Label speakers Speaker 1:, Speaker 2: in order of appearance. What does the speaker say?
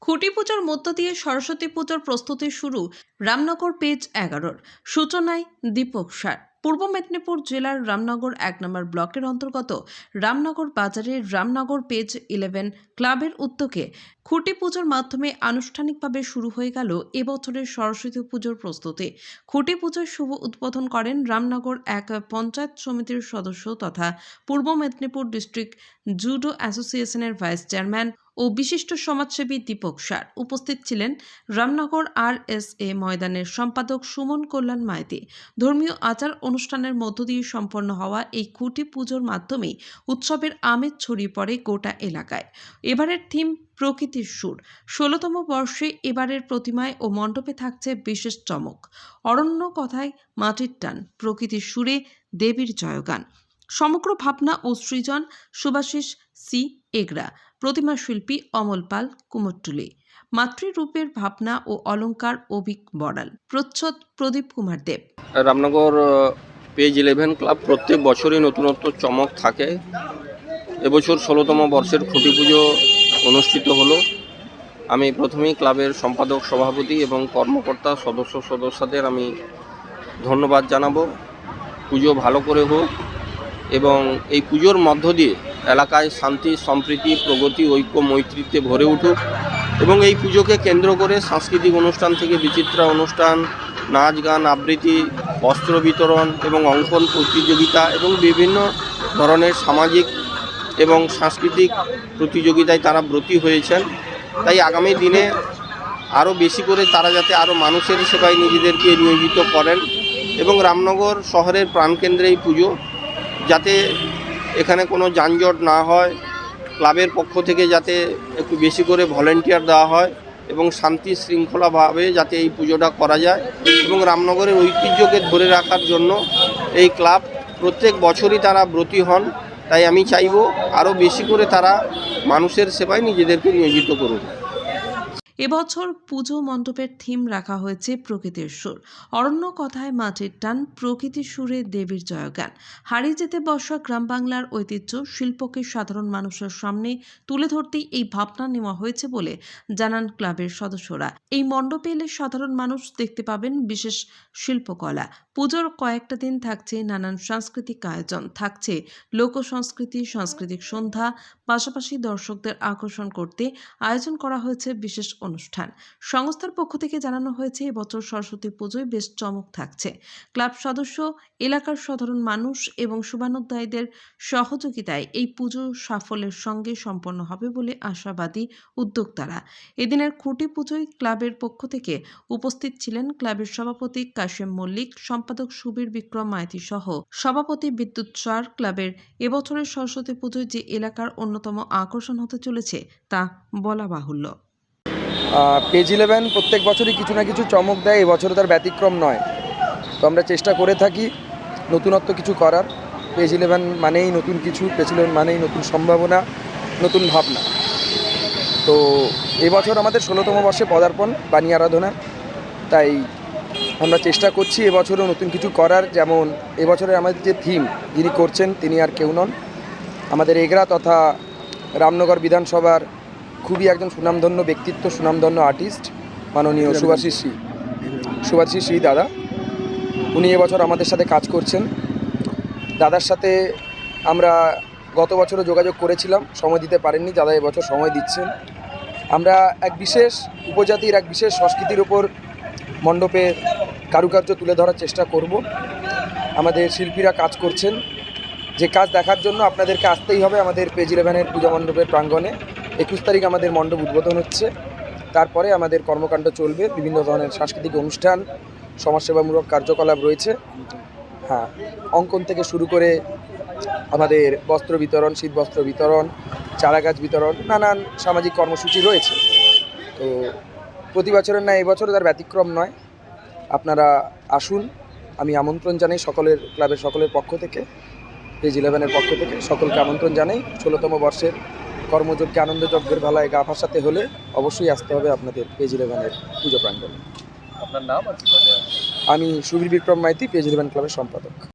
Speaker 1: খুঁটি পুজোর মধ্য দিয়ে সরস্বতী পুজোর প্রস্তুতি শুরু রামনগর পেজ 11-র সূচনায় দীপক সার। পূর্ব মেদিনীপুর জেলার রামনগর 1 নম্বর ব্লকের অন্তর্গত রামনগর বাজারে রামনগর পেজ 11 ক্লাবের উদ্যোগে খুঁটি পুজোর মাধ্যমে আনুষ্ঠানিকভাবে শুরু হয়ে গেল এবছরের সরস্বতী পুজোর প্রস্তুতি। খুঁটি পুজোর শুভ উদ্বোধন করেন রামনগর এক পঞ্চায়েত সমিতির সদস্য তথা পূর্ব মেদিনীপুর ডিস্ট্রিক্ট জুডো অ্যাসোসিয়েশনের ভাইস চেয়ারম্যান ও বিশিষ্ট সমাজসেবী দীপক সার। উপস্থিত ছিলেন রামনগর RSA ময়দানের সম্পাদক সুমন কল্যাণ মাইতি। ধর্মীয় আচার অনুষ্ঠানের মধ্য দিয়ে সম্পন্ন হওয়া এই খুঁটি পুজোর মাধ্যমে উৎসবের আমেজ ছড়িয়ে পড়ে গোটা এলাকায়। এবারের থিম প্রকৃতির সুর। 16তম বর্ষে এবারের প্রতিমায় ও মণ্ডপে থাকছে বিশেষ চমক। অরণ্য কথায় মাটির টান, প্রকৃতির সুরে দেবীর জয়গান। সমগ্র ভাবনা ও সৃজন সুভাষিস সি এগরা, প্রতিমা শিল্পী অমল পাল কুমোরটুলি, মাতৃরূপের ভাবনা ও অলঙ্কার অভিক বড়াল, প্রচ্ছদ প্রদীপ কুমার দেব।
Speaker 2: রামনগর পেজ 11 ক্লাব প্রত্যেক বছরই নতুনত্ব চমক থাকে। এবছর 16তম বর্ষের খুঁটি পুজো অনুষ্ঠিত হলো। আমি প্রথমেই ক্লাবের সম্পাদক সভাপতি এবং কর্মকর্তা সদস্যদের আমি ধন্যবাদ জানাবো। পুজো ভালো করে হোক এবং এই পুজোর মধ্য দিয়ে এলাকায় শান্তি, সম্প্রীতি, প্রগতি, ঐক্য, মৈত্রীতে ভরে উঠুক এবং এই পুজোকে কেন্দ্র করে সাংস্কৃতিক অনুষ্ঠান থেকে বিচিত্রা অনুষ্ঠান, নাচ গান, আবৃত্তি, বস্ত্র বিতরণ এবং অঙ্কন প্রতিযোগিতা এবং বিভিন্ন ধরনের সামাজিক এবং সাংস্কৃতিক প্রতিযোগিতায় তারা ব্রতী হয়েছেন। তাই আগামী দিনে আরও বেশি করে তারা যাতে আরও মানুষের সেবায় নিজেদেরকে নিয়োজিত করেন এবং রামনগর শহরের প্রাণকেন্দ্রে এই পুজো যাতে এখানে কোনো যানজট না হয়, ক্লাবের পক্ষ থেকে যাতে একটু বেশি করে ভলেন্টিয়ার দেওয়া হয় এবং শান্তি শৃঙ্খলাভাবে যাতে এই পুজোটা করা যায় এবং রামনগরের ঐতিহ্যকে ধরে রাখার জন্য এই ক্লাব প্রত্যেক বছরই তারা ব্রতী হন। তাই আমি চাইব আরও বেশি করে তারা মানুষের সেবায় নিজেদেরকে নিয়োজিত করুন।
Speaker 1: এবছর পুজো মণ্ডপের থিম রাখা হয়েছে প্রকৃতির সুর। অরণ্য কথায় মাটির টান, প্রকৃতির সুরে দেবীর জয়গান। হারিয়ে যেতে বসা গ্রাম বাংলার ঐতিহ্য শিল্পকে সাধারণ মানুষের সামনে তুলে ধরতেই এই ভাবনা নেওয়া হয়েছে বলে জানান ক্লাবের সদস্যরা। এই মণ্ডপে এলে সাধারণ মানুষ দেখতে পাবেন বিশেষ শিল্পকলা। পুজোর কয়েকটা দিন থাকছে নানান সাংস্কৃতিক আয়োজন, থাকছে লোক সংস্কৃতি, সাংস্কৃতিক সন্ধ্যা, পাশাপাশি দর্শকদের আকর্ষণ করতে আয়োজন করা হয়েছে বিশেষ অনুষ্ঠান। সংস্থার পক্ষ থেকে জানানো হয়েছে এবছর সরস্বতী পুজোয় বেশ চমক থাকছে। ক্লাব সদস্য, এলাকার সাধারণ মানুষ এবং শুভানুধ্যায়ীদের সহযোগিতায় এই পুজো সাফল্যের সঙ্গে সম্পন্ন হবে বলে আশাবাদী উদ্যোক্তারা। এদিনের খুঁটি পুজোয় ক্লাবের পক্ষ থেকে উপস্থিত ছিলেন ক্লাবের সভাপতি কাশেম মল্লিক, সম্পাদক সুবীর বিক্রম মাইতি সহ সভাপতি বিদ্যুৎ সার। ক্লাবের এবছরের সরস্বতী পুজোয় যে এলাকার অন্যতম আকর্ষণ হতে চলেছে তা বলা বাহুল্য।
Speaker 3: পেজ 11 প্রত্যেক বছরই কিছু না কিছু চমক দেয়, এবছরও তার ব্যতিক্রম নয়। তো আমরা চেষ্টা করে থাকি নতুনত্ব কিছু করার। পেজ 11 মানেই নতুন কিছু, পেজ 11 মানেই নতুন সম্ভাবনা, নতুন ভাবনা। তো এবছর আমাদের 16তম বর্ষে পদার্পণ বাণী আরাধনা। তাই আমরা চেষ্টা করছি এবছরও নতুন কিছু করার। যেমন এবছরের আমাদের যে থিম যিনি করছেন তিনি আর কেউ নন, আমাদের এগরা তথা রামনগর বিধানসভার খুবই একজন সুনামধন্য ব্যক্তিত্ব, সুনামধন্য আর্টিস্ট মাননীয় সুভাষিস শ্রী দাদা। উনি এবছর আমাদের সাথে কাজ করছেন। দাদার সাথে আমরা গত বছরও যোগাযোগ করেছিলাম, সময় দিতে পারেননি, দাদা এবছর সময় দিচ্ছেন। আমরা এক বিশেষ উপজাতির, এক বিশেষ সংস্কৃতির ওপর মণ্ডপে কারুকার্য তুলে ধরার চেষ্টা করব। আমাদের শিল্পীরা কাজ করছেন, যে কাজ দেখার জন্য আপনাদেরকে আসতেই হবে আমাদের পেজ 11-এর পূজা মণ্ডপের প্রাঙ্গণে। 21 তারিখ আমাদের মণ্ডপ উদ্বোধন হচ্ছে, তারপরে আমাদের কর্মকাণ্ড চলবে, বিভিন্ন ধরনের সাংস্কৃতিক অনুষ্ঠান, সমাজসেবামূলক কার্যকলাপ রয়েছে। হ্যাঁ, অঙ্কন থেকে শুরু করে আমাদের বস্ত্র বিতরণ, শীত বস্ত্র বিতরণ, চারাগাছ বিতরণ, নানান সামাজিক কর্মসূচি রয়েছে। তো প্রতি বছরের না এবছরও তার ব্যতিক্রম নয়। আপনারা আসুন, আমি আমন্ত্রণ জানাই সকলের, ক্লাবের সকলের পক্ষ থেকে, পেজ 11-এর পক্ষ থেকে সকলকে আমন্ত্রণ জানাই। 16তম বর্ষের কর্মযজ্ঞে আনন্দযজ্ঞের বেলায় গা ভাসাতে হলে অবশ্যই আসতে হবে আপনাদের পেজ 11-এর পুজো প্রাঙ্গণে।
Speaker 4: আপনার নাম?
Speaker 3: আমি সুবীর বিক্রম মাইতি, পেজ 11 ক্লাবের সম্পাদক।